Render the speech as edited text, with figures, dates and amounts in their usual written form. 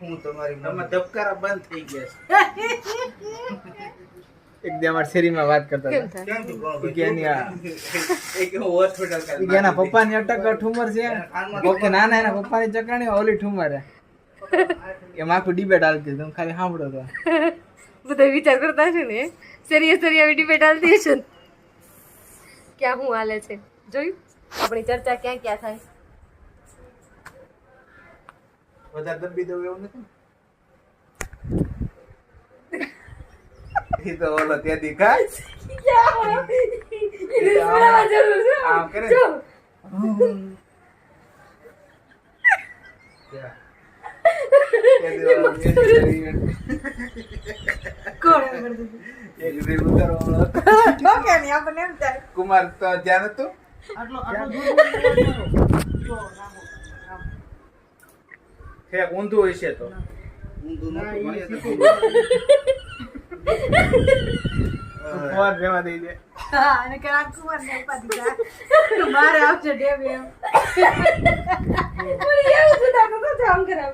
હું તમારી મમ્મી ધબકારા બંધ થઈ ગયા એક દી અમાર શેરીમાં વાત કરતા કેમ હતા થાય? છે એક હોસ્પિટલ કે એના પપ્પાની અટક ઠુમર છે ઓકે નાના એના પપ્પાની ચકણી ઓલી ઠુમર હે એમ આખું ડિબેટ હાલતી તમે ખાલી સાંભળો તો બધા વિચાર કરતા હશે ને સિરિયસ ડિબેટ હાલતી હશે ને ક્યાં હું હાલે છે જોયું આપણી ચર્ચા ક્યાં ક્યાં થાય વધારે દબી દઉં એવું નથી એ તો ઓલો ત્યાંથી ખાય આમ કરે ને. એક રીલ ઉતારવાનો હતો. કુમાર તો ધ્યાન હતું ઠેક ઊંધું હોય છે તો ફોન રેવા દઈ દે મારે આવશે ડેમ એમ એવું જ આમ કરાવ